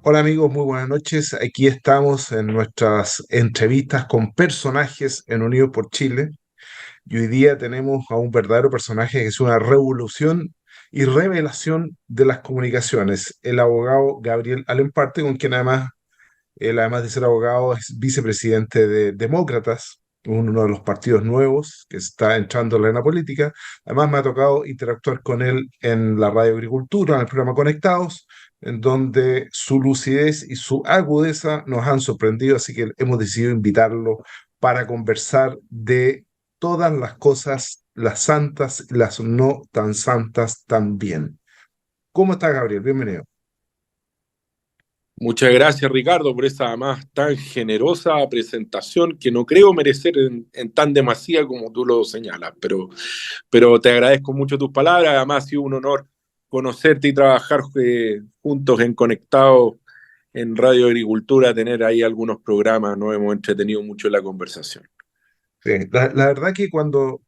Hola amigos, muy buenas noches. Aquí estamos en nuestras entrevistas con personajes en Unidos por Chile. Y hoy día tenemos a un verdadero personaje que es una revolución y revelación de las comunicaciones, el abogado Gabriel Alemparte, con quien él además de ser abogado es vicepresidente de Demócratas, uno de los partidos nuevos que está entrando en la arena política. Además me ha tocado interactuar con él en la Radio Agricultura, en el programa Conectados, en donde su lucidez y su agudeza nos han sorprendido, así que hemos decidido invitarlo para conversar de todas las cosas, las santas, las no tan santas también. ¿Cómo está, Gabriel? Bienvenido. Muchas gracias, Ricardo, por esa más tan generosa presentación que no creo merecer en tan demasía como tú lo señalas, pero te agradezco mucho tus palabras. Además, ha sido un honor conocerte y trabajar juntos en Conectado en Radio Agricultura, tener ahí algunos programas, nos hemos entretenido mucho en la conversación. Sí, la verdad que cuando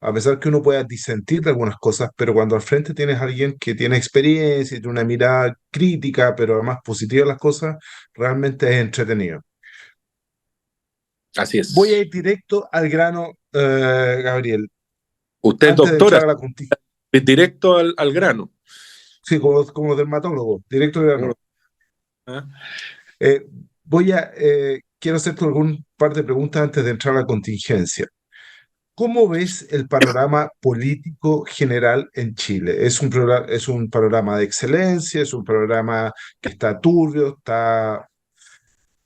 a pesar que uno pueda disentir de algunas cosas, pero cuando al frente tienes a alguien que tiene experiencia y tiene una mirada crítica, pero además positiva a las cosas, realmente es entretenido. Así Voy a es. ir directo al grano, Gabriel. Usted es Antes de doctora, entrar a la contigo, directo al grano. sí, como dermatólogo, directo al grano. ¿Ah? Eh, quiero hacerte algún par de preguntas antes de entrar a la contingencia. ¿Cómo ves el panorama político general en Chile? Es un panorama de excelencia? ¿Es un panorama que está turbio, está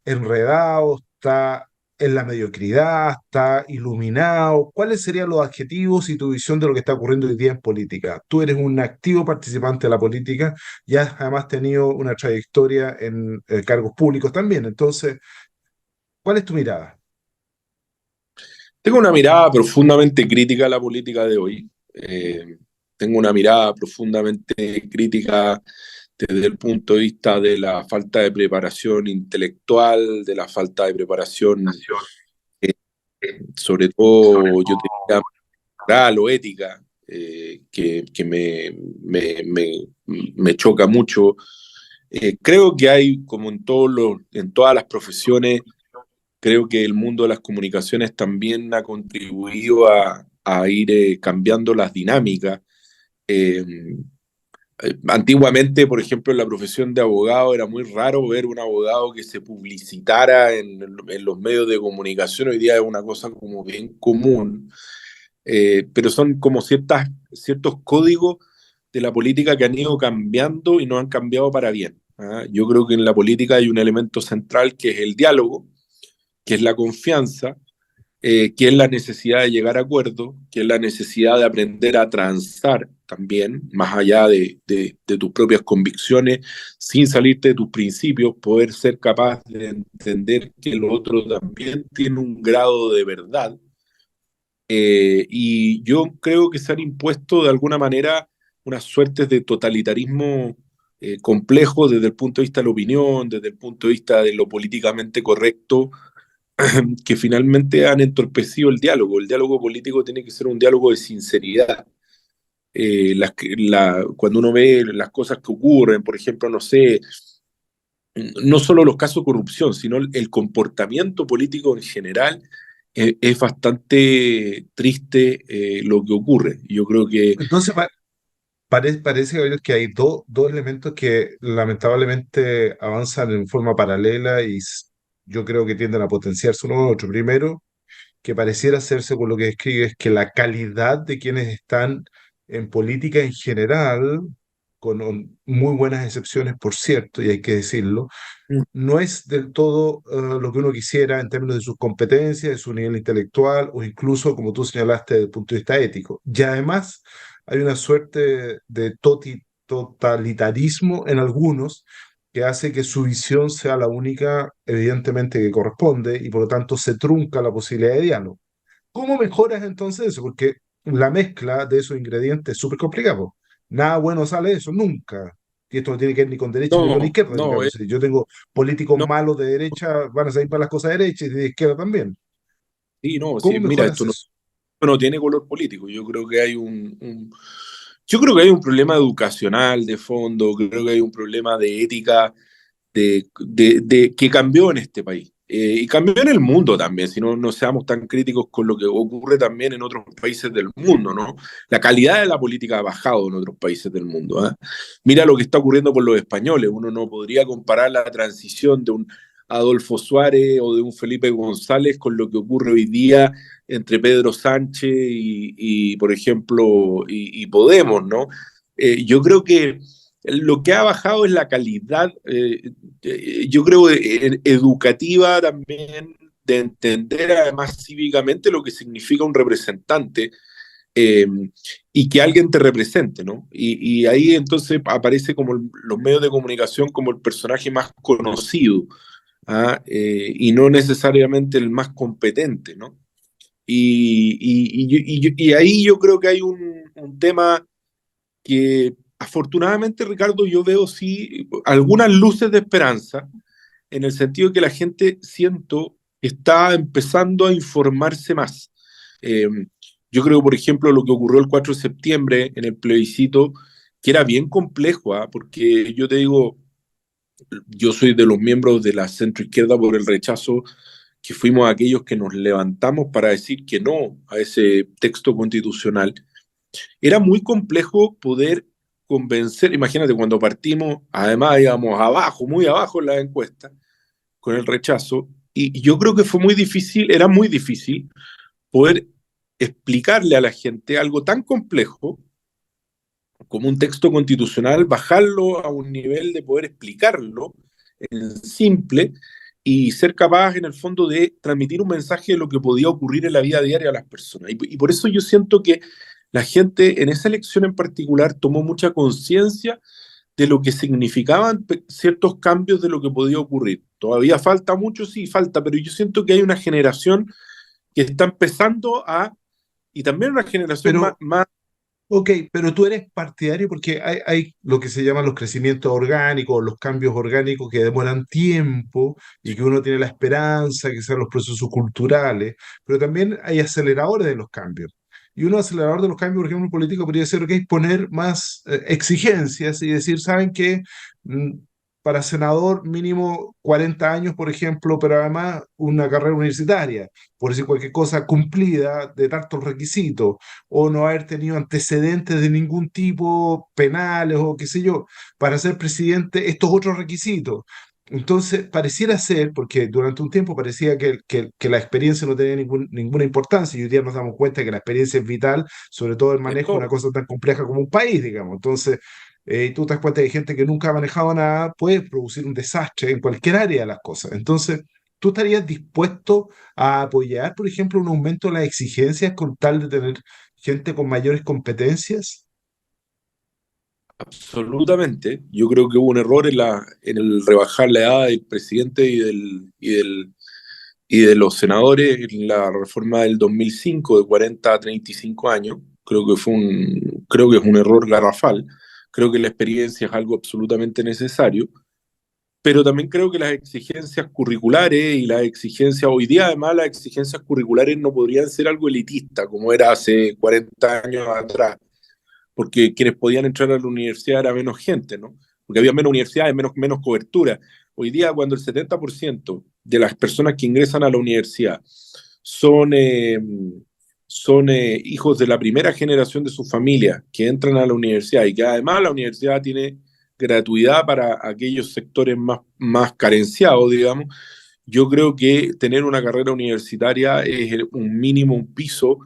enredado, está en la mediocridad, está iluminado? ¿Cuáles serían los adjetivos y tu visión de lo que está ocurriendo hoy día en política? Tú eres un activo participante de la política y has además tenido una trayectoria en cargos públicos también. Entonces, ¿cuál es tu mirada? Tengo una mirada profundamente crítica a la política de hoy. Tengo una mirada profundamente crítica desde el punto de vista de la falta de preparación intelectual, de la falta de preparación, eh, sobre todo, yo diría, moral o ética, que me choca mucho. Creo que hay, como en todas las profesiones, creo que el mundo de las comunicaciones también ha contribuido a ir cambiando las dinámicas. Eh, Antiguamente, por ejemplo, en la profesión de abogado era muy raro ver un abogado que se publicitara en los medios de comunicación. Hoy día es una cosa como bien común, pero son como ciertos códigos de la política que han ido cambiando y no han cambiado para bien. ¿Ah? Yo creo que en la política hay un elemento central que es el diálogo, que es la confianza, que es la necesidad de llegar a acuerdos, que es la necesidad de aprender a transar también, más allá de tus propias convicciones, sin salirte de tus principios, poder ser capaz de entender que el otro también tiene un grado de verdad. Y yo creo que se han impuesto de alguna manera unas suertes de totalitarismo complejo desde el punto de vista de la opinión, desde el punto de vista de lo políticamente correcto, que finalmente han entorpecido el diálogo. El diálogo político tiene que ser un diálogo de sinceridad. Cuando uno ve las cosas que ocurren, por ejemplo, no sé, no solo los casos de corrupción, sino el comportamiento político en general, es bastante triste lo que ocurre. Yo creo que Entonces, parece, Gabriel, que hay dos elementos que lamentablemente avanzan en forma paralela y yo creo que tienden a potenciarse uno al otro. Primero, que pareciera hacerse por lo que describe, es que la calidad de quienes están en política en general, con muy buenas excepciones, por cierto, y hay que decirlo, no es del todo lo que uno quisiera en términos de sus competencias, de su nivel intelectual o incluso, como tú señalaste, desde el punto de vista ético. Y además hay una suerte de totalitarismo en algunos que hace que su visión sea la única, evidentemente, que corresponde y por lo tanto se trunca la posibilidad de diálogo. ¿Cómo mejoras entonces eso? Porque la mezcla de esos ingredientes es súper complicada, po. Nada bueno sale de eso, nunca. Y esto no tiene que ver ni con derecha ni con no, izquierda, no, digamos. Si yo tengo políticos no, malos de derecha, van a salir para las cosas de derecha y de izquierda también. sí, no, ¿Cómo sí, mira, mejoras eso? esto no tiene color político. Yo creo que hay Yo creo que hay un problema educacional de fondo, creo que hay un problema de ética que cambió en este país. Y cambió en el mundo también, si no, no seamos tan críticos con lo que ocurre también en otros países del mundo, ¿no? La calidad de la política ha bajado en otros países del mundo, ¿eh? Mira lo que está ocurriendo con los españoles. Uno no podría comparar la transición de un Adolfo Suárez o de un Felipe González con lo que ocurre hoy día entre Pedro Sánchez por ejemplo, y Podemos, ¿no? Yo creo que lo que ha bajado es la calidad, yo creo, educativa también, de entender además cívicamente lo que significa un representante, eh, y que alguien te represente, ¿no? Y ahí entonces aparece como los medios de comunicación como el personaje más conocido, ¿ah? Y no necesariamente el más competente, ¿no? Y ahí yo creo que hay un tema que afortunadamente, Ricardo, yo veo sí algunas luces de esperanza, en el sentido de que la gente, siento, está empezando a informarse más. Eh, yo creo, por ejemplo, lo que ocurrió el 4 de septiembre en el plebiscito, que era bien complejo, ¿ah? Porque yo te digo, yo soy de los miembros de la centroizquierda por el rechazo, que fuimos aquellos que nos levantamos para decir que no a ese texto constitucional. Era muy complejo poder convencer, imagínate, cuando partimos, además íbamos abajo, muy abajo en la encuesta, con el rechazo, y yo creo que fue muy difícil, era muy difícil poder explicarle a la gente algo tan complejo como un texto constitucional, bajarlo a un nivel de poder explicarlo en simple y ser capaz en el fondo de transmitir un mensaje de lo que podía ocurrir en la vida diaria a las personas. Y por eso yo siento que la gente en esa elección en particular tomó mucha conciencia de lo que significaban ciertos cambios de lo que podía ocurrir. Todavía falta mucho, sí, falta, pero yo siento que hay una generación que está empezando y también una generación Pero más. ok, pero tú eres partidario porque hay lo que se llaman los crecimientos orgánicos, los cambios orgánicos que demoran tiempo y que uno tiene la esperanza que sean los procesos culturales, pero también hay aceleradores de los cambios. Y un acelerador de los cambios, por ejemplo, un político podría ser, ok, poner más exigencias y decir, ¿saben qué? Para senador mínimo 40 años, por ejemplo, pero además una carrera universitaria, por decir cualquier cosa cumplida de tantos requisitos o no haber tenido antecedentes de ningún tipo, penales o qué sé yo, para ser presidente, estos otros requisitos. Entonces, pareciera ser, porque durante un tiempo parecía que la experiencia no tenía ninguna importancia, y hoy día nos damos cuenta que la experiencia es vital, sobre todo el manejo de una Esto, cosa tan compleja como un país, digamos. Entonces, tú te das cuenta que gente que nunca ha manejado nada puede producir un desastre en cualquier área de las cosas. Entonces, ¿tú estarías dispuesto a apoyar, por ejemplo, un aumento de las exigencias con tal de tener gente con mayores competencias? absolutamente. Yo creo que hubo un error en el rebajar la edad del presidente y de los senadores en la reforma del 2005 de 40 a 35 años. Creo que es un error garrafal. Creo que la experiencia es algo absolutamente necesario, pero también creo que las exigencias curriculares y las exigencias, hoy día además las exigencias curriculares no podrían ser algo elitista como era hace 40 años atrás, porque quienes podían entrar a la universidad era menos gente, ¿no? Porque había menos universidades, menos cobertura. Hoy día, cuando el 70% de las personas que ingresan a la universidad son, eh, son hijos de la primera generación de su familia que entran a la universidad y que además la universidad tiene gratuidad para aquellos sectores más carenciados, digamos, yo creo que tener una carrera universitaria es un mínimo, un piso,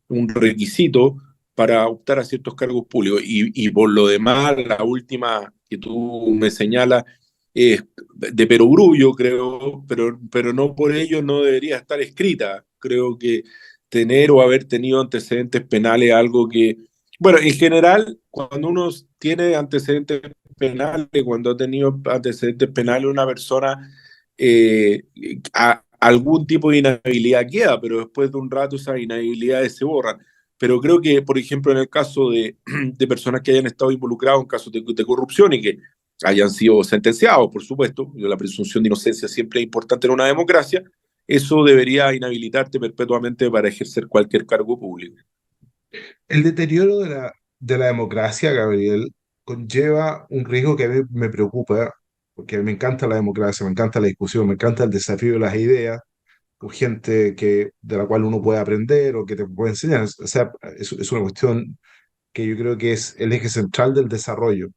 un requisito para optar a ciertos cargos públicos. Y por lo demás, la última que tú me señalas es de perogrullo, creo, pero no por ello no debería estar escrita. Creo que tener o haber tenido antecedentes penales es algo que, bueno, en general, cuando uno tiene antecedentes penales, cuando ha tenido antecedentes penales, una persona, eh, algún tipo de inhabilidad queda, pero después de un rato esas inhabilidades se borran. Pero creo que, por ejemplo, en el caso de personas que hayan estado involucradas en casos de corrupción y que hayan sido sentenciados, por supuesto, la presunción de inocencia siempre es importante en una democracia, eso debería inhabilitarte perpetuamente para ejercer cualquier cargo público. El deterioro de de la democracia, Gabriel, conlleva un riesgo que a mí me preocupa, porque a mí me encanta la democracia, me encanta la discusión, me encanta el desafío de las ideas, con gente de la cual uno puede aprender o que te puede enseñar. O sea, es una cuestión que yo creo que es el eje central del desarrollo.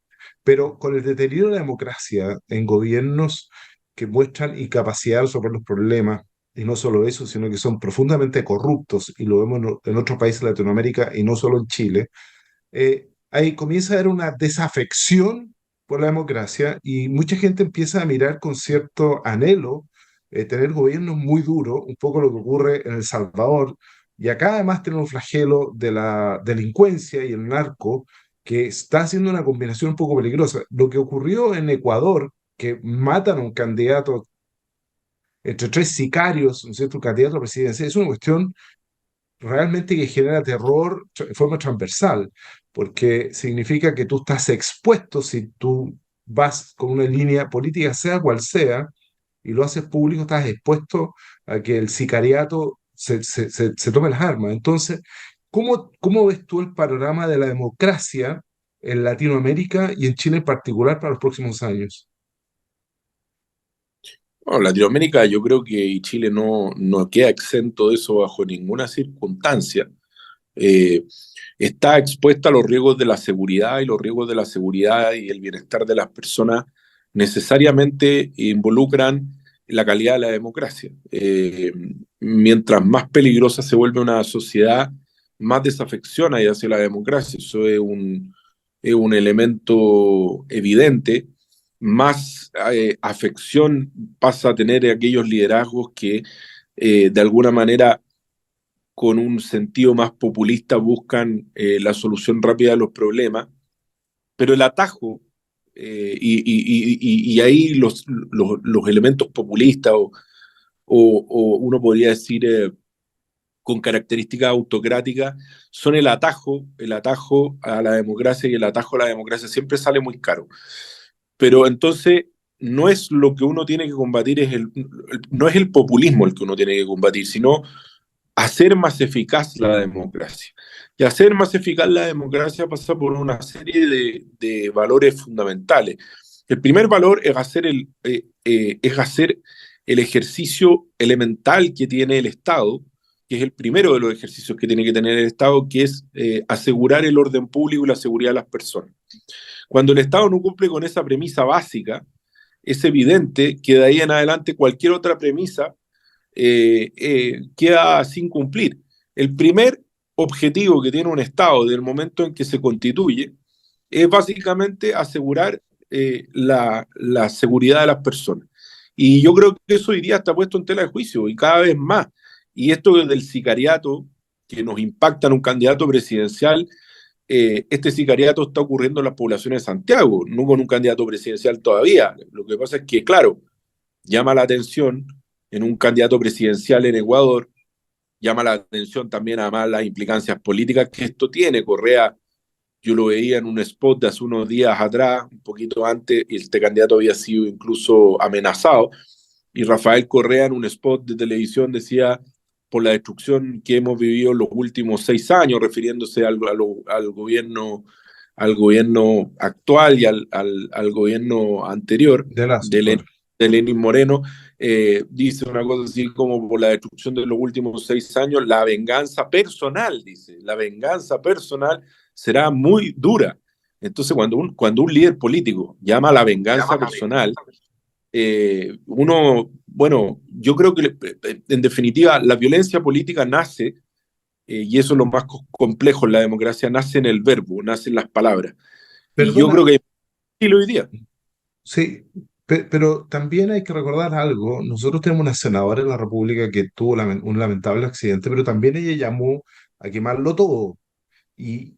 Pero con el deterioro de la democracia en gobiernos que muestran incapacidad de resolver los problemas, y no solo eso, sino que son profundamente corruptos, y lo vemos en otros países de Latinoamérica y no solo en Chile, ahí comienza a haber una desafección por la democracia y mucha gente empieza a mirar con cierto anhelo tener gobiernos muy duros, un poco lo que ocurre en El Salvador. Y acá además tenemos un flagelo de la delincuencia y el narco, que está haciendo una combinación un poco peligrosa. Lo que ocurrió en Ecuador, que matan a un candidato entre tres sicarios, un cierto candidato a la presidencia, es una cuestión realmente que genera terror de forma transversal, porque significa que tú estás expuesto si tú vas con una línea política, sea cual sea, y lo haces público, estás expuesto a que el sicariato se tome las armas. Entonces, ¿cómo ves tú el panorama de la democracia en Latinoamérica y en Chile en particular para los próximos años? Bueno, Latinoamérica yo creo que y Chile no queda exento de eso bajo ninguna circunstancia. Eh, Está expuesta a los riesgos de la seguridad y los riesgos de la seguridad y el bienestar de las personas necesariamente involucran la calidad de la democracia. Mientras más peligrosa se vuelve una sociedad, más desafección hay hacia la democracia. Eso es un elemento evidente. Más afección pasa a tener aquellos liderazgos que de alguna manera con un sentido más populista buscan la solución rápida de los problemas, pero el atajo y ahí los elementos populistas o uno podría decir con características autocráticas son el atajo a la democracia y el atajo a la democracia siempre sale muy caro. Pero entonces no es lo que uno tiene que combatir, no es el populismo el que uno tiene que combatir, sino hacer más eficaz la democracia. Y hacer más eficaz la democracia pasa por una serie de valores fundamentales. El primer valor es hacer el ejercicio elemental que tiene el Estado, que es el primero de los ejercicios que tiene que tener el Estado, que es asegurar el orden público y la seguridad de las personas. Cuando el Estado no cumple con esa premisa básica, es evidente que de ahí en adelante cualquier otra premisa queda sin cumplir. El primer objetivo que tiene un Estado desde el momento en que se constituye es básicamente asegurar la seguridad de las personas. Y yo creo que eso hoy día está puesto en tela de juicio y cada vez más. Y esto del sicariato que nos impacta en un candidato presidencial, este sicariato está ocurriendo en las poblaciones de Santiago, no con un candidato presidencial todavía. Lo que pasa es que, claro, llama la atención en un candidato presidencial en Ecuador, llama la atención también además las implicancias políticas que esto tiene. Correa, yo lo veía en un spot de hace unos días atrás, un poquito antes, y este candidato había sido incluso amenazado, y Rafael Correa en un spot de televisión decía por la destrucción que hemos vivido en los últimos 6 años, refiriéndose al gobierno actual y al gobierno anterior De las, de, claro. de Lenín Moreno, dice una cosa así como por la destrucción de los últimos 6 años, la venganza personal, dice, la venganza personal será muy dura. Entonces, cuando un líder político llama a la venganza personal, bueno, yo creo que en definitiva la violencia política nace, y eso es lo más complejo en la democracia, nace en el verbo, nace en las palabras. Y yo Perdona, creo que hoy día. sí, pero también hay que recordar algo. Nosotros tenemos una senadora en la República que tuvo un lamentable accidente, pero también ella llamó a quemarlo todo. Y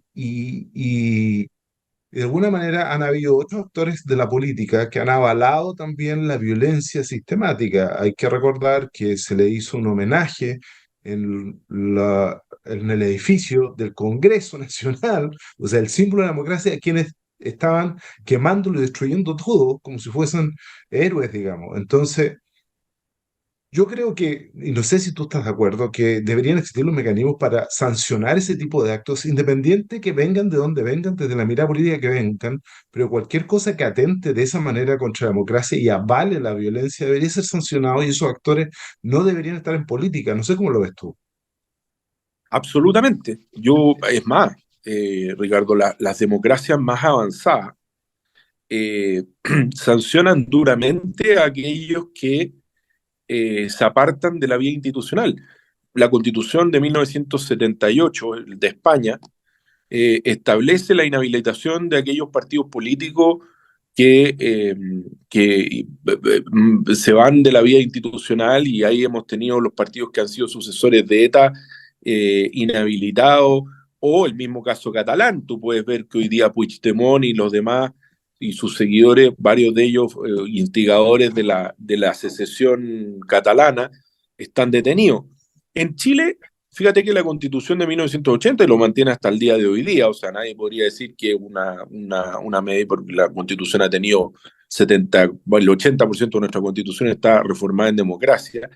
de alguna manera han habido otros actores de la política que han avalado también la violencia sistemática. Hay que recordar que se le hizo un homenaje en el edificio del Congreso Nacional, o sea, el símbolo de la democracia, a quienes estaban quemándolo y destruyendo todo como si fuesen héroes, digamos. Entonces, Yo creo que, y no sé si tú estás de acuerdo, que deberían existir los mecanismos para sancionar ese tipo de actos, independiente que vengan de donde vengan, desde la mirada política que vengan, pero cualquier cosa que atente de esa manera contra la democracia y avale la violencia debería ser sancionado y esos actores no deberían estar en política. No sé cómo lo ves tú. Absolutamente. Yo, es más, Ricardo, las democracias más avanzadas eh, sancionan duramente a aquellos que se apartan de la vía institucional. La Constitución de 1978 de España establece la inhabilitación de aquellos partidos políticos que se van de la vía institucional, y ahí hemos tenido los partidos que han sido sucesores de ETA inhabilitados, o el mismo caso catalán. Tú puedes ver que hoy día Puigdemont y los demás y sus seguidores, varios de ellos instigadores de la secesión catalana, están detenidos. En Chile, fíjate que la Constitución de 1980 lo mantiene hasta el día de hoy día. O sea, nadie podría decir que una medida, porque la Constitución ha tenido 70, bueno, el 80% de nuestra Constitución está reformada en democracia.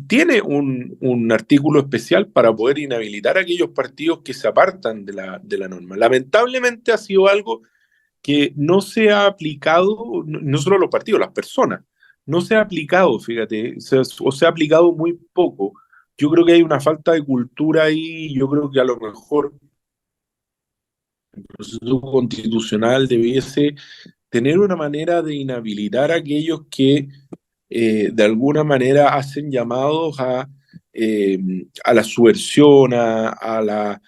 Tiene un artículo especial para poder inhabilitar a aquellos partidos que se apartan de la norma. Lamentablemente ha sido algo que no se ha aplicado, no solo a los partidos, las personas, no se ha aplicado, fíjate, o se ha aplicado muy poco. Yo creo que hay una falta de cultura ahí. Yo creo que a lo mejor el proceso constitucional debiese tener una manera de inhabilitar a aquellos que de alguna manera hacen llamados eh, a la subversión, al...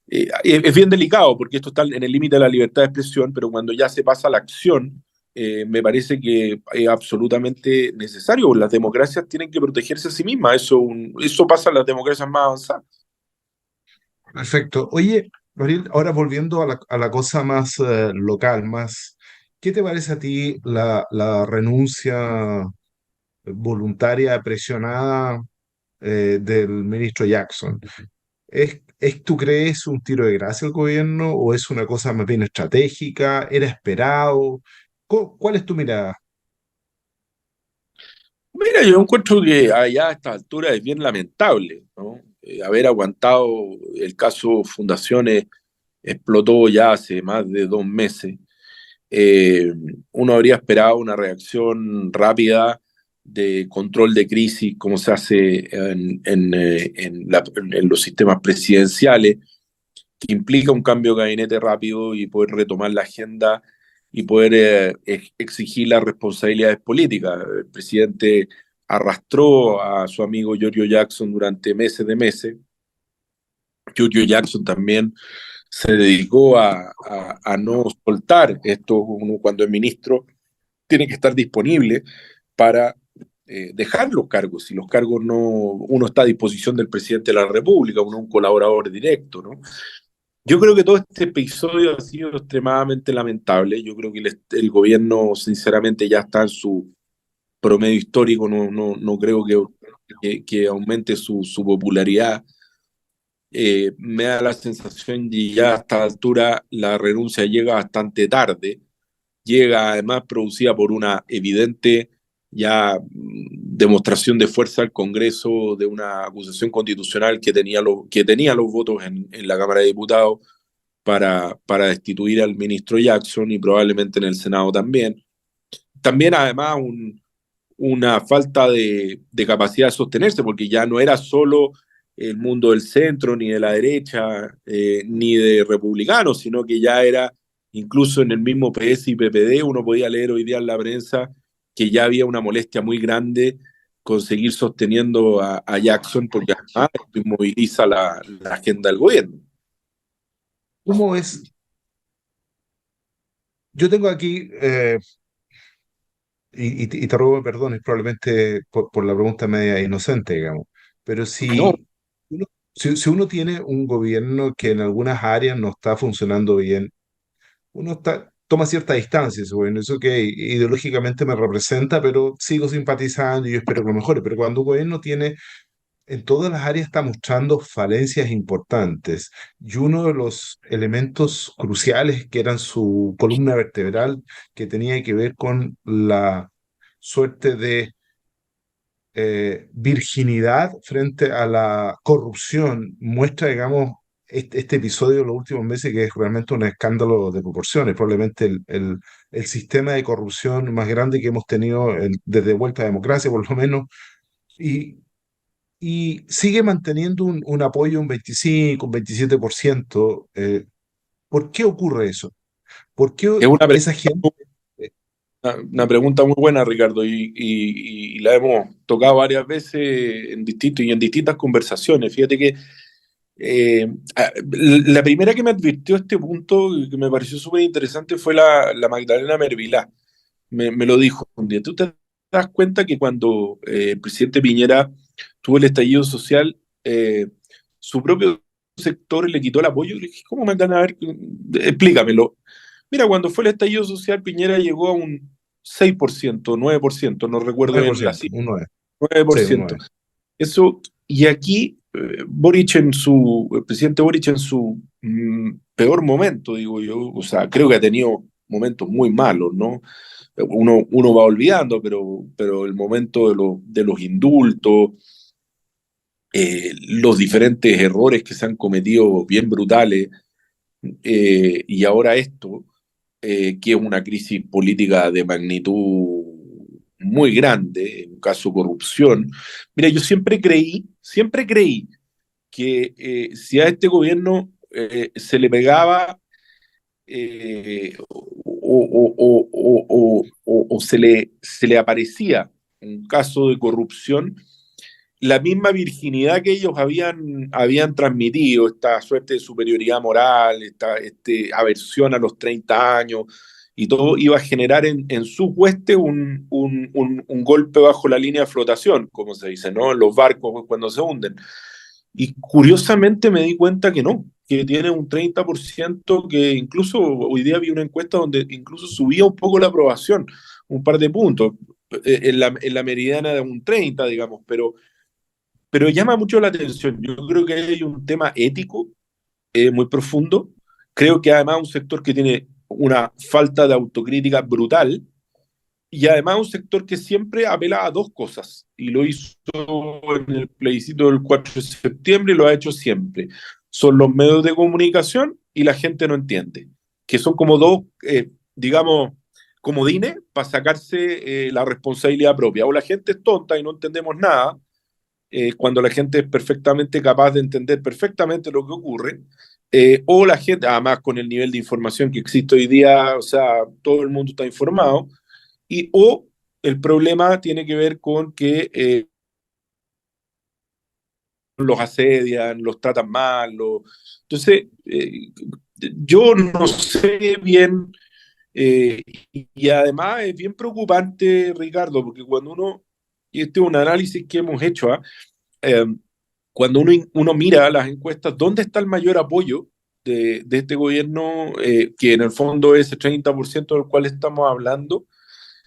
es bien delicado porque esto está en el límite de la libertad de expresión, pero cuando ya se pasa a la acción, me parece que es absolutamente necesario. Las democracias tienen que protegerse a sí mismas. Eso pasa en las democracias más avanzadas. Perfecto. Oye, Gabriel, ahora volviendo a la cosa más local, más, ¿qué te parece a ti la renuncia voluntaria, presionada del ministro Jackson? ¿Tú crees un tiro de gracia al gobierno o es una cosa más bien estratégica? ¿Era esperado? ¿Cuál es tu mirada? Mira, yo encuentro que allá a esta altura es bien lamentable, ¿no? Haber aguantado el caso Fundaciones explotó ya hace más de 2 meses. Eh, Uno habría esperado una reacción rápida de control de crisis, como se hace en los sistemas presidenciales, que implica un cambio de gabinete rápido y poder retomar la agenda y poder exigir las responsabilidades políticas. El presidente arrastró a su amigo Giorgio Jackson durante meses de meses. Giorgio Jackson también se dedicó a no soltar esto. Uno, cuando es ministro, tiene que estar disponible para dejar los cargos. Si los cargos no, uno está a disposición del presidente de la República, uno es un colaborador directo, ¿no? Yo creo que todo este episodio ha sido extremadamente lamentable. Yo creo que el gobierno, sinceramente, ya está en su promedio histórico. No creo que aumente su popularidad. Me da la sensación de ya a esta altura la renuncia llega bastante tarde. Llega además producida por una evidente ya demostración de fuerza al Congreso de una acusación constitucional que tenía los votos en la Cámara de Diputados para destituir al ministro Jackson, y probablemente en el Senado también. También además una falta de capacidad de sostenerse, porque ya no era solo el mundo del centro, ni de la derecha, ni de republicanos, sino que ya era incluso en el mismo PS y PPD. Uno podía leer hoy día en la prensa que ya había una molestia muy grande conseguir sosteniendo a Jackson, porque además esto inmoviliza la agenda del gobierno. ¿Cómo es? Yo tengo aquí, y te ruego perdón, es probablemente por la pregunta media inocente, digamos, pero No, si uno tiene un gobierno que en algunas áreas no está funcionando bien, toma cierta distancia, ese gobierno, eso que ideológicamente me representa, pero sigo simpatizando y yo espero que lo mejore, pero cuando un gobierno tiene en todas las áreas está mostrando falencias importantes y uno de los elementos cruciales que eran su columna vertebral, que tenía que ver con la suerte de virginidad frente a la corrupción, muestra, digamos, este episodio de los últimos meses que es realmente un escándalo de proporciones, probablemente el sistema de corrupción más grande que hemos tenido desde vuelta a democracia, por lo menos, y, y sigue manteniendo un apoyo, un 25, un 27%. ¿Por qué ocurre eso? ¿Por qué Es una esa gente... eh, Una pregunta muy buena, Ricardo, y la hemos tocado varias veces y en distintas conversaciones. Fíjate que la primera que me advirtió este punto, y que me pareció súper interesante, fue la Magdalena Mervilá. Me lo dijo un día. ¿Tú te das cuenta que cuando el presidente Piñera tuvo el estallido social, su propio sector le quitó el apoyo? Y le dije, ¿cómo Magdalena? A ver, explícamelo. Mira, cuando fue el estallido social, Piñera llegó a un 6%, 9%, no recuerdo bien la 9%, cifra, un 9%. Sí, un 9%. 9%. Eso, y aquí el presidente Boric en su peor momento, digo yo, o sea, creo que ha tenido momentos muy malos, ¿no? Uno va olvidando, pero el momento de los indultos, los diferentes errores que se han cometido bien brutales, y ahora esto, que es una crisis política de magnitud muy grande, un caso de corrupción. Mira, yo siempre creí que si a este gobierno se le pegaba o se le aparecía un caso de corrupción, la misma virginidad que ellos habían transmitido, esta suerte de superioridad moral, esta aversión a los 30 años, y todo iba a generar en su hueste un golpe bajo la línea de flotación, como se dice, ¿no? En los barcos cuando se hunden. Y curiosamente me di cuenta que no, que tiene un 30% que incluso hoy día vi una encuesta donde incluso subía un poco la aprobación, un par de puntos, en la meridiana de un 30, digamos, pero llama mucho la atención. Yo creo que hay un tema ético muy profundo. Creo que además un sector que tiene una falta de autocrítica brutal y además un sector que siempre apela a dos cosas y lo hizo en el plebiscito del 4 de septiembre y lo ha hecho siempre. Son los medios de comunicación y la gente no entiende, que son como dos, digamos, comodines para sacarse la responsabilidad propia. O la gente es tonta y no entendemos nada, cuando la gente es perfectamente capaz de entender perfectamente lo que ocurre, o la gente, además con el nivel de información que existe hoy día, o sea, todo el mundo está informado, o el problema tiene que ver con que los asedian, los tratan mal. Entonces, yo no sé bien, eh, y además es bien preocupante, Ricardo, porque y este es un análisis que hemos hecho, ¿ah? Eh, cuando uno mira las encuestas, ¿dónde está el mayor apoyo de este gobierno, que en el fondo es el 30% del cual estamos hablando?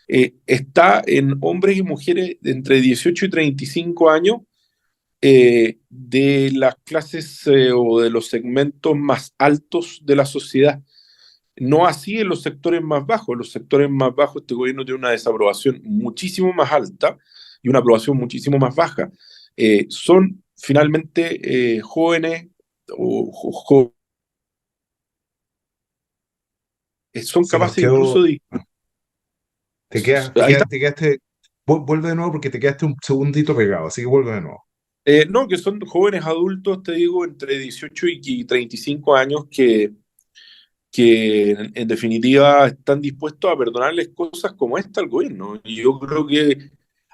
Está en hombres y mujeres de entre 18 y 35 años, de las clases o de los segmentos más altos de la sociedad. No así en los sectores más bajos. En los sectores más bajos este gobierno tiene una desaprobación muchísimo más alta y una aprobación muchísimo más baja. Son finalmente jóvenes o son Se nos capaces quedó, incluso de... Ahí está. te quedaste, vuelve de nuevo porque te quedaste un segundito pegado, así que vuelve de nuevo. No, que son jóvenes adultos, te digo, entre 18 y 35 años que en definitiva están dispuestos a perdonarles cosas como esta al gobierno. Y yo creo que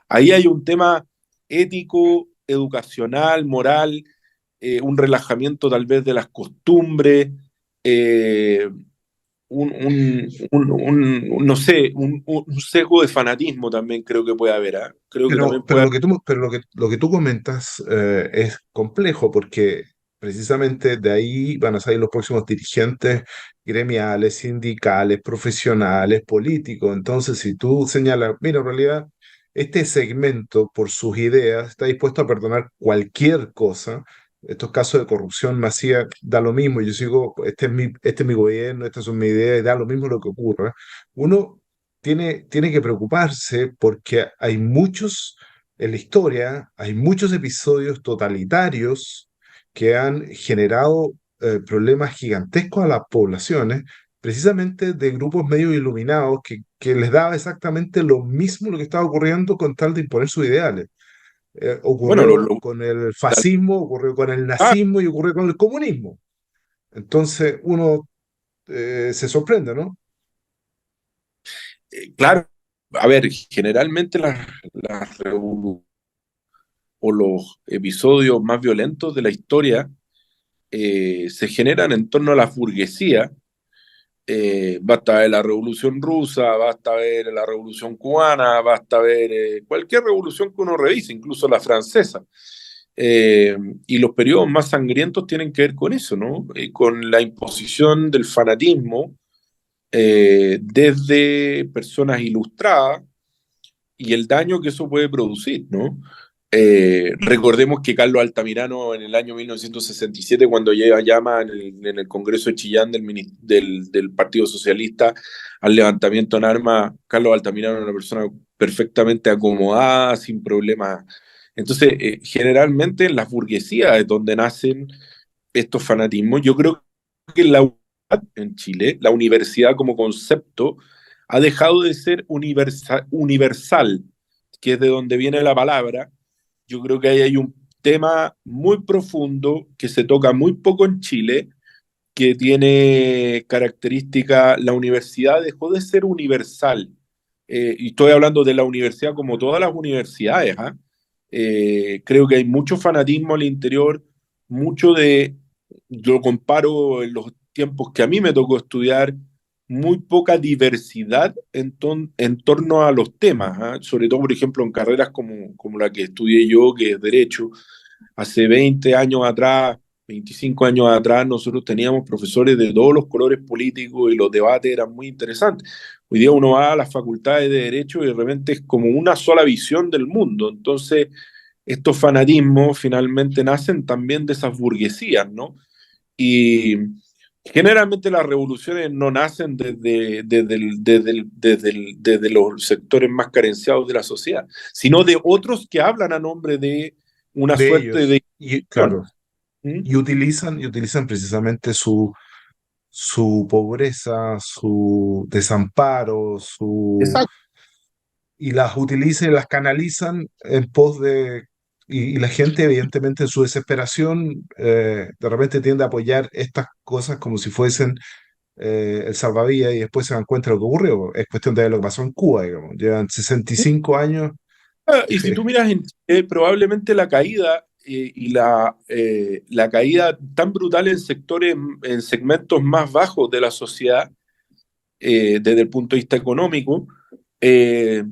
ahí hay un tema ético, educacional, moral, un relajamiento tal vez de las costumbres, eh, no sé, un sesgo de fanatismo también creo que puede haber, ¿ah? Creo que también Pero puede lo que tú comentas es complejo porque precisamente de ahí van a salir los próximos dirigentes gremiales, sindicales, profesionales, políticos. Entonces, si tú señalas, mira, en realidad este segmento por sus ideas está dispuesto a perdonar cualquier cosa. Estos casos de corrupción masiva da lo mismo. Yo sigo, este es mi gobierno, estas son mis ideas, y da lo mismo lo que ocurra. Uno tiene que preocuparse porque hay muchos en la historia hay muchos episodios totalitarios que han generado problemas gigantescos a las poblaciones, precisamente de grupos medio iluminados que les daba exactamente lo mismo lo que estaba ocurriendo con tal de imponer sus ideales. Bueno, Ocurrió con el la- fascismo, ocurrió con el ah, nazismo y ocurrió con el comunismo. Entonces uno se sorprende, ¿no? claro, a ver, generalmente las revoluciones o los episodios más violentos de la historia se generan en torno a la burguesía. Basta ver la Revolución Rusa, basta ver la Revolución Cubana, basta ver cualquier revolución que uno revise, incluso la francesa. Eh, y los periodos más sangrientos tienen que ver con eso, ¿no? Con la imposición del fanatismo desde personas ilustradas y el daño que eso puede producir, ¿no? Recordemos que Carlos Altamirano en el año 1967, cuando llega llama en el Congreso de Chillán del Partido Socialista al levantamiento en armas, Carlos Altamirano era una persona perfectamente acomodada, sin problemas. Entonces, generalmente en las burguesías es donde nacen estos fanatismos. Yo creo que en Chile, la universidad como concepto ha dejado de ser universal, que es de donde viene la palabra. Yo creo que ahí hay un tema muy profundo que se toca muy poco en Chile, que tiene característica, la universidad dejó de ser universal. Y estoy hablando de la universidad como todas las universidades. ¿Ah? Creo que hay mucho fanatismo al interior, mucho de, yo comparo en los tiempos que a mí me tocó estudiar, muy poca diversidad en torno a los temas, ¿ah? Sobre todo, por ejemplo, en carreras como la que estudié yo, que es Derecho. Hace 20 años atrás, 25 años atrás, nosotros teníamos profesores de todos los colores políticos y los debates eran muy interesantes. Hoy día uno va a las facultades de Derecho y de repente es como una sola visión del mundo. Entonces, estos fanatismos finalmente nacen también de esas burguesías, ¿no? Y generalmente las revoluciones no nacen desde los sectores más carenciados de la sociedad, sino de otros que hablan a nombre de una De suerte ellos. de Y institución. claro, ¿Mm? y utilizan precisamente su pobreza, su desamparo, Exacto. y las utilizan y las canalizan en pos de... Y la gente, evidentemente, en su desesperación, de repente tiende a apoyar estas cosas como si fuesen el salvavidas y después se dan cuenta de lo que ocurrió. Es cuestión de ver lo que pasó en Cuba, digamos. Llevan 65 años. Y si tú miras en Chile, probablemente la caída y la caída tan brutal en sectores, en segmentos más bajos de la sociedad, desde el punto de vista económico, eh,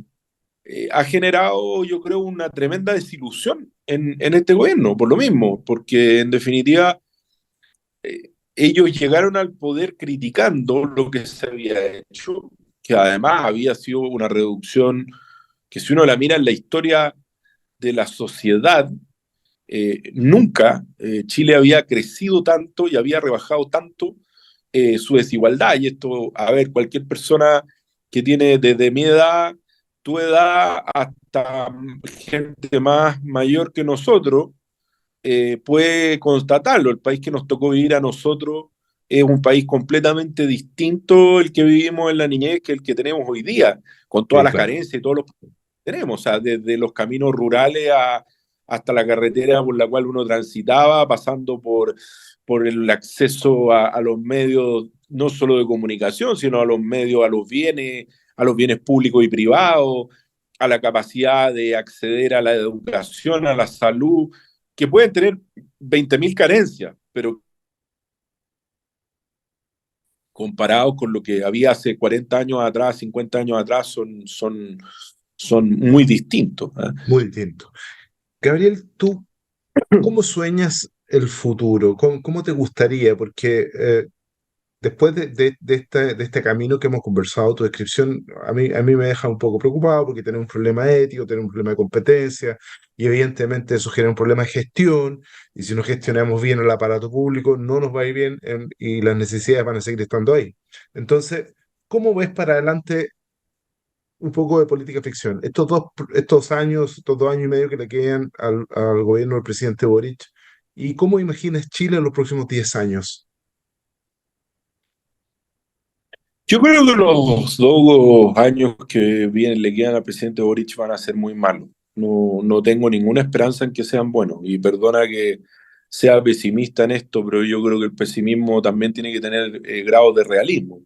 ha generado, yo creo, una tremenda desilusión en este gobierno, por lo mismo, porque en definitiva ellos llegaron al poder criticando lo que se había hecho, que además había sido una reducción que si uno la mira en la historia de la sociedad, nunca Chile había crecido tanto y había rebajado tanto su desigualdad. Y esto, a ver, cualquier persona que tiene desde mi edad, tu edad, hasta gente más mayor que nosotros, puede constatarlo. El país que nos tocó vivir a nosotros es un país completamente distinto el que vivimos en la niñez que el que tenemos hoy día, con todas Sí, las claro. carencias y todos los tenemos, o sea, desde los caminos rurales hasta la carretera por la cual uno transitaba, pasando por el acceso a los medios, no solo de comunicación, sino a los medios, a los bienes públicos y privados, a la capacidad de acceder a la educación, a la salud, que pueden tener 20.000 carencias, pero comparados con lo que había hace 40 años atrás, 50 años atrás, son muy distintos. ¿Eh? Muy distinto. Gabriel, ¿tú cómo sueñas el futuro? ¿Cómo te gustaría? Porque después de este camino que hemos conversado, tu descripción a mí me deja un poco preocupado porque tenemos un problema ético, tenemos un problema de competencia y evidentemente eso genera un problema de gestión y si no gestionamos bien el aparato público no nos va a ir bien y las necesidades van a seguir estando ahí. Entonces, ¿cómo ves para adelante un poco de política ficción. Estos 2 años y medio que le quedan al gobierno del presidente Boric, ¿y cómo imaginas Chile en los próximos 10 años? Yo creo que los 2 años que vienen, le quedan al presidente Boric van a ser muy malos. No tengo ninguna esperanza en que sean buenos. Y perdona que sea pesimista en esto, pero yo creo que el pesimismo también tiene que tener grados de realismo.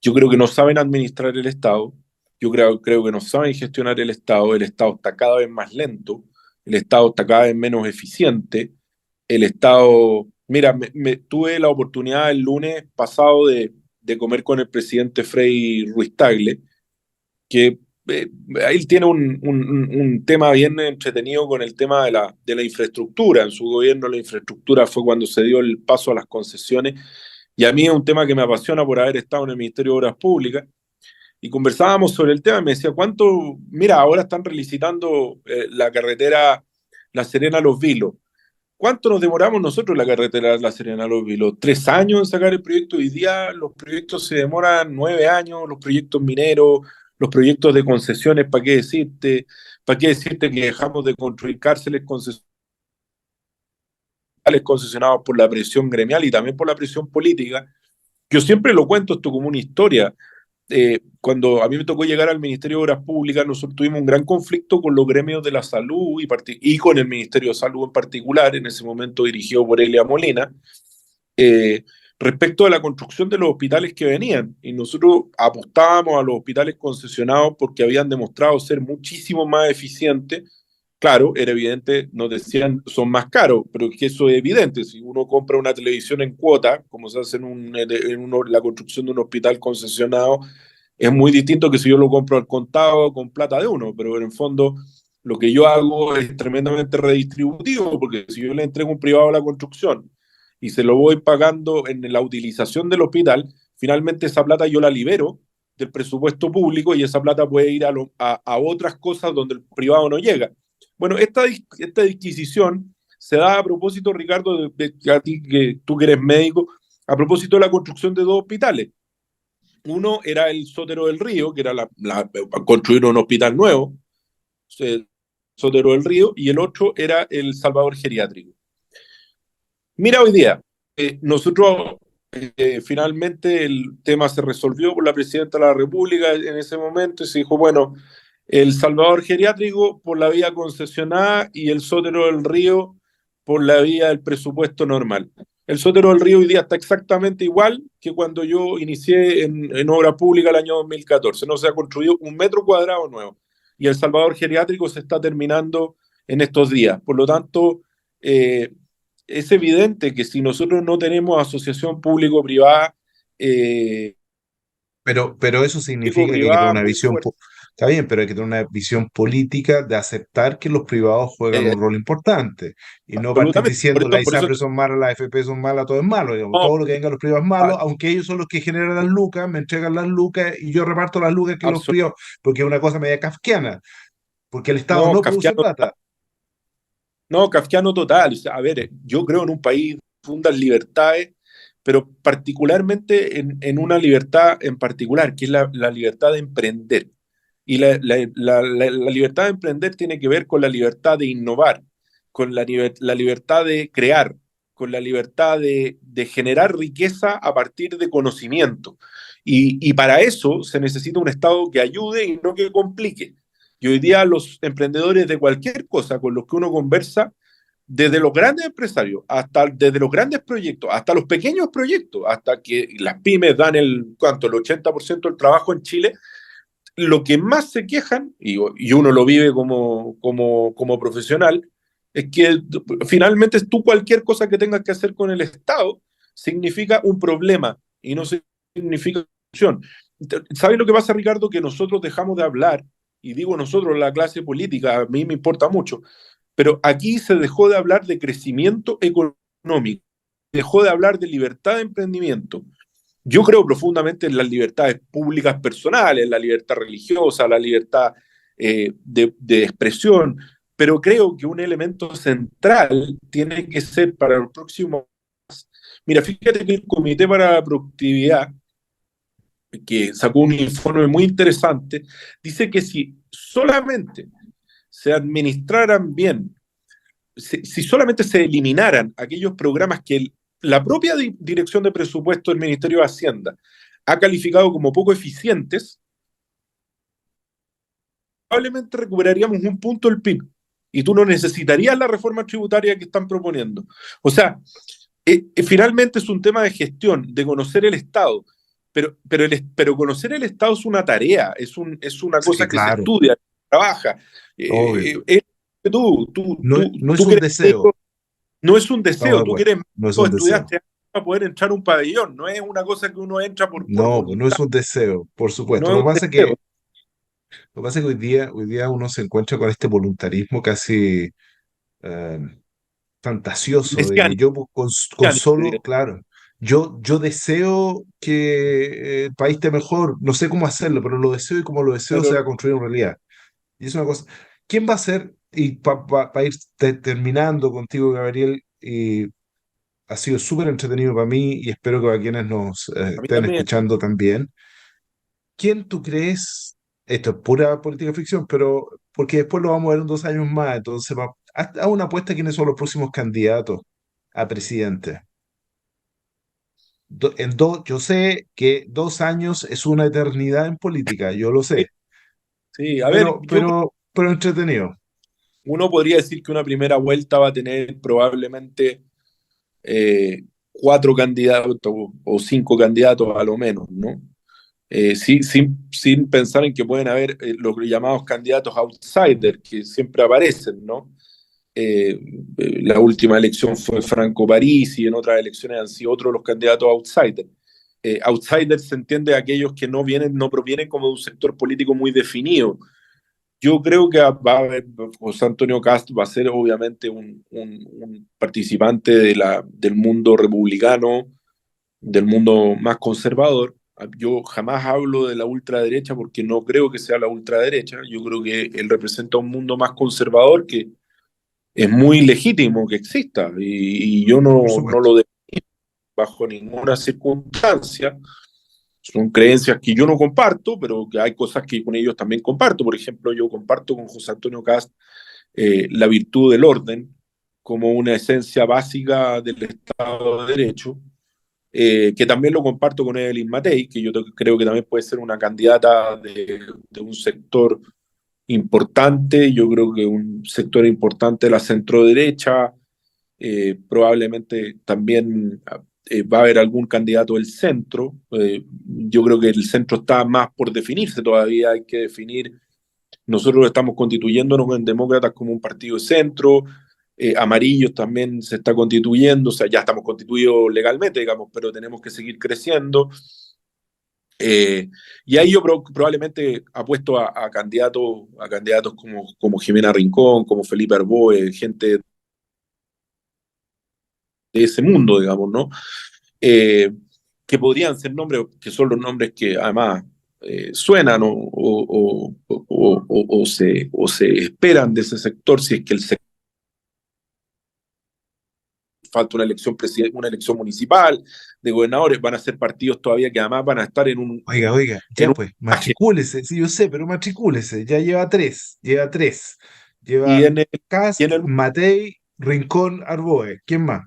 Yo creo que no saben administrar el Estado, creo que no saben gestionar el Estado está cada vez más lento, el Estado está cada vez menos eficiente, el Estado... Mira, tuve la oportunidad el lunes pasado de comer con el presidente Frei Ruiz Tagle, que él tiene un tema bien entretenido con el tema de la infraestructura. En su gobierno la infraestructura fue cuando se dio el paso a las concesiones, y a mí es un tema que me apasiona por haber estado en el Ministerio de Obras Públicas, y conversábamos sobre el tema, y me decía, mira, ahora están relicitando la carretera La Serena-Los Vilos. ¿Cuánto nos demoramos nosotros en la carretera La Serena-Los Vilos? 3 años en sacar el proyecto. Hoy día los proyectos se demoran 9 años, los proyectos mineros, los proyectos de concesiones, ¿para qué decirte que dejamos de construir cárceles concesionadas por la presión gremial y también por la presión política? Yo siempre lo cuento esto como una historia. Cuando a mí me tocó llegar al Ministerio de Obras Públicas, nosotros tuvimos un gran conflicto con los gremios de la salud y con el Ministerio de Salud en particular, en ese momento dirigido por Elia Molina, eh, respecto a la construcción de los hospitales que venían. Y nosotros apostábamos a los hospitales concesionados porque habían demostrado ser muchísimo más eficientes. Claro, era evidente, nos decían son más caros, pero es que eso es evidente. Si uno compra una televisión en cuota, como se hace la construcción de un hospital concesionado, es muy distinto que si yo lo compro al contado con plata de uno, pero en el fondo lo que yo hago es tremendamente redistributivo, porque si yo le entrego a un privado la construcción y se lo voy pagando en la utilización del hospital, finalmente esa plata yo la libero del presupuesto público y esa plata puede ir a otras cosas donde el privado no llega. Bueno, esta disquisición se da a propósito, Ricardo, a ti que tú que eres médico, a propósito de la construcción de 2 hospitales. Uno era el Sotero del Río, que era construir un hospital nuevo, Sotero del Río, y el otro era el Salvador Geriátrico. Mira hoy día, nosotros finalmente el tema se resolvió por la presidenta de la República en ese momento y se dijo, bueno, el Salvador Geriátrico por la vía concesionada y el Sotero del Río por la vía del presupuesto normal. El Sotero del Río hoy día está exactamente igual que cuando yo inicié en obra pública el año 2014. No se ha construido un metro cuadrado nuevo. Y el Salvador Geriátrico se está terminando en estos días. Por lo tanto, eh, es evidente que si nosotros no tenemos asociación público-privada, eh, Pero eso significa que hay que tener público-privada una muy visión, fuerte, está bien, pero hay que tener una visión política de aceptar que los privados juegan un rol importante y no partir absolutamente. diciendo las Por eso ISAPRES son malas, las AFP son malas, todo es malo, digamos, no, todo lo que venga a los privados es malo, a- aunque ellos son los que generan las lucas, me entregan las lucas y yo reparto las lucas que los absol- privados, porque es una cosa media kafkiana, porque el Estado no, no produce kafkiano, plata. no, kafkiano total. O sea, a ver, yo creo en un país fundan libertades, pero particularmente en una libertad en particular, que es la libertad de emprender. Y la libertad de emprender tiene que ver con la libertad de innovar, con la libertad de crear, con la libertad de generar riqueza a partir de conocimiento. Y para eso se necesita un Estado que ayude y no que complique. Y hoy día los emprendedores de cualquier cosa con los que uno conversa, desde los grandes empresarios, desde los grandes proyectos, hasta los pequeños proyectos, hasta que las pymes dan el 80% del trabajo en Chile, lo que más se quejan, y uno lo vive como profesional, es que finalmente tú cualquier cosa que tengas que hacer con el Estado significa un problema y no significa solución. ¿Sabes lo que pasa, Ricardo? Que nosotros dejamos de hablar, y digo nosotros, la clase política, a mí me importa mucho, pero aquí se dejó de hablar de crecimiento económico, dejó de hablar de libertad de emprendimiento. Yo creo profundamente en las libertades públicas personales, la libertad religiosa, la libertad de expresión, pero creo que un elemento central tiene que ser para el próximo. Mira, fíjate que el Comité para la Productividad que sacó un informe muy interesante, dice que si solamente se administraran bien, si solamente se eliminaran aquellos programas que la propia Dirección de Presupuesto del Ministerio de Hacienda ha calificado como poco eficientes, probablemente recuperaríamos un punto del PIB y tú no necesitarías la reforma tributaria que están proponiendo. O sea, finalmente es un tema de gestión, de conocer el Estado, pero conocer el Estado es una tarea, es una Sí, cosa que se claro, estudia, trabaja. obvio. No, no es Tú un que eres deseo, médico, no es un estamos de deseo, tú que acuerdo, eres no es médico, un deseo. estudiaste para poder entrar a un pabellón, no es una cosa que uno entra por No, pues no voluntad, es un deseo, por supuesto. no es un deseo. Lo que pasa es que hoy día uno se encuentra con este voluntarismo casi eh, fantasioso de que Mesiánico, yo con mesiánico, solo, diría. claro, yo deseo que el país esté mejor, no sé cómo hacerlo, pero lo deseo y como lo deseo se va Pero a construir en realidad. Y es una cosa, ¿quién va a ser? Y para ir terminando contigo, Gabriel, y ha sido súper entretenido para mí y espero que para quienes nos a mí estén también, escuchando también. ¿Quién tú crees? Esto es pura política ficción, pero porque después lo vamos a ver en 2 años más, entonces haz una apuesta quiénes son los próximos candidatos a presidente. Yo sé que 2 años es una eternidad en política, yo lo sí, sé, sí. A ver, pero entretenido. uno podría decir que una primera vuelta va a tener probablemente eh, cuatro candidatos o cinco candidatos a lo menos, ¿no? Sin pensar en que pueden haber los llamados candidatos outsiders que siempre aparecen, ¿no? Eh, la última elección fue Franco Parisi y en otras elecciones han sido otros los candidatos outsiders. Outsiders se entiende a aquellos que no provienen como de un sector político muy definido. Yo creo que va a haber, José Antonio Cast va a ser obviamente un participante del mundo republicano, del mundo más conservador. Yo jamás hablo de la ultraderecha porque no creo que sea la ultraderecha. Yo creo que él representa un mundo más conservador que es muy legítimo que exista y yo Por no supuesto. lo dejo bajo ninguna circunstancia. Son creencias que yo no comparto, pero que hay cosas que con ellos también comparto. Por ejemplo, yo comparto con José Antonio Cast la virtud del orden como una esencia básica del Estado de Derecho, que también lo comparto con Evelyn Matei, que yo creo que también puede ser una candidata de un sector importante, yo creo que un sector importante de la centro-derecha, probablemente también va a haber algún candidato del centro. Yo creo que el centro está más por definirse todavía, hay que definir. Nosotros estamos constituyéndonos en demócratas como un partido de centro, Amarillos también se está constituyendo, o sea, ya estamos constituidos legalmente, digamos, pero tenemos que seguir creciendo. Y ahí yo probablemente apuesto a candidatos como Jimena Rincón, como Felipe Arboe, gente de ese mundo, digamos, ¿no? Eh, que podrían ser nombres, que son los nombres que además suenan o se esperan de ese sector, si es que el sector falta una elección municipal, de gobernadores, van a ser partidos todavía que además van a estar Oiga, en ya un pues, viaje. matricúlese, sí, yo sé, pero matricúlese, ya lleva tres, lleva tres. Y Lleva en el, y Cast, en el Matei, Rincón, Arboe. ¿Quién más?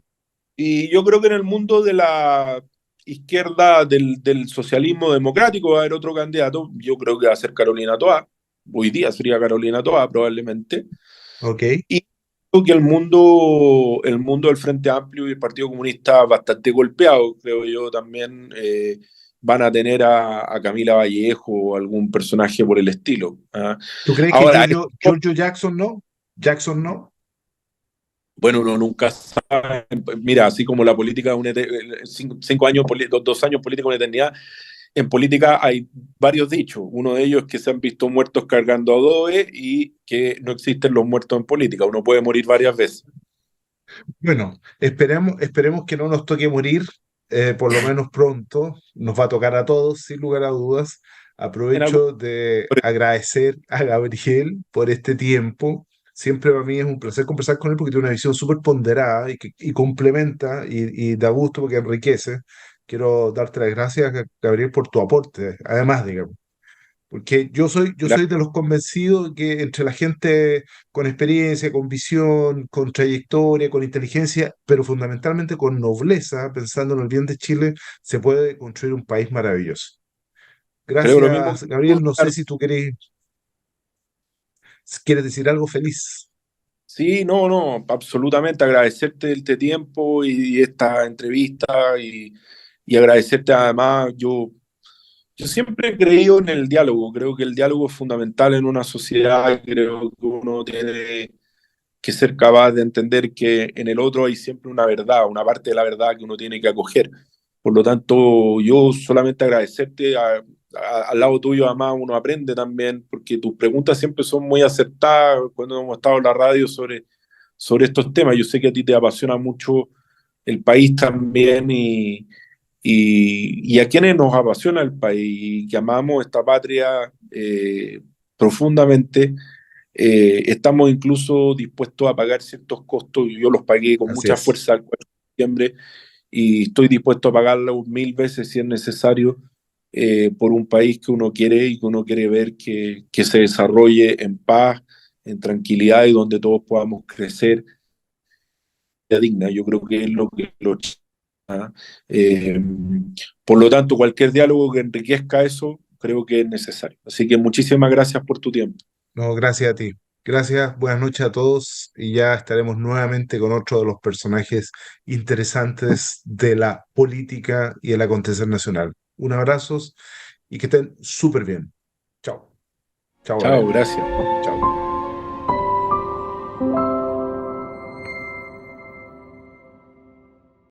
Y yo creo que en el mundo de la izquierda, del socialismo democrático, va a haber otro candidato. Yo creo que va a ser Carolina Toá. Hoy día sería Carolina Toá, probablemente. Ok. Y creo que el mundo del Frente Amplio y el Partido Comunista bastante golpeado, creo yo, también van a tener a Camila Vallejo o algún personaje por el estilo. ¿Ah? ¿Tú crees que Ahora, Giorgio Jackson no? ¿Jackson no? bueno, uno nunca sabe. Mira, así como la política, 5 años, 2 años política, una eternidad, en política hay varios dichos. Uno de ellos es que se han visto muertos cargando adobe y que no existen los muertos en política. Uno puede morir varias veces. Bueno, esperemos que no nos toque morir, por lo menos pronto. Nos va a tocar a todos, sin lugar a dudas. En algún... Aprovecho de agradecer a Gabriel por este tiempo. Siempre para mí es un placer conversar con él porque tiene una visión súper ponderada y complementa y da gusto porque enriquece. quiero darte las gracias, Gabriel, por tu aporte, además, digamos. Porque yo soy de los convencidos que entre la gente con experiencia, con visión, con trayectoria, con inteligencia, pero fundamentalmente con nobleza, pensando en el bien de Chile, se puede construir un país maravilloso. Creo lo mismo Gracias, que tú, Gabriel. No sé Ricardo. si tú quieres decir algo feliz. Sí, no, no, absolutamente agradecerte este tiempo y esta entrevista y agradecerte además, yo siempre he creído en el diálogo, creo que el diálogo es fundamental en una sociedad, creo que uno tiene que ser capaz de entender que en el otro hay siempre una verdad, una parte de la verdad que uno tiene que acoger. Por lo tanto, yo solamente agradecerte, al lado tuyo además uno aprende también, porque tus preguntas siempre son muy acertadas cuando hemos estado en la radio sobre estos temas. Yo sé que a ti te apasiona mucho el país también y a quienes nos apasiona el país y que amamos esta patria profundamente, estamos incluso dispuestos a pagar ciertos costos. Yo los pagué con Así mucha es. fuerza el 4 de septiembre y estoy dispuesto a pagarlos 1000 veces si es necesario por un país que uno quiere y que uno quiere ver que se desarrolle en paz, en tranquilidad y donde todos podamos crecer digna. Yo creo que es lo que lo ¿ah? Eh, por lo tanto, cualquier diálogo que enriquezca eso, creo que es necesario. Así que muchísimas gracias por tu tiempo. No, gracias a ti. Gracias, buenas noches a todos y ya estaremos nuevamente con otro de los personajes interesantes de la política y el acontecer nacional. Un abrazo y que estén súper bien. Chao. Chao, Chao, Gabriel. gracias. Chao.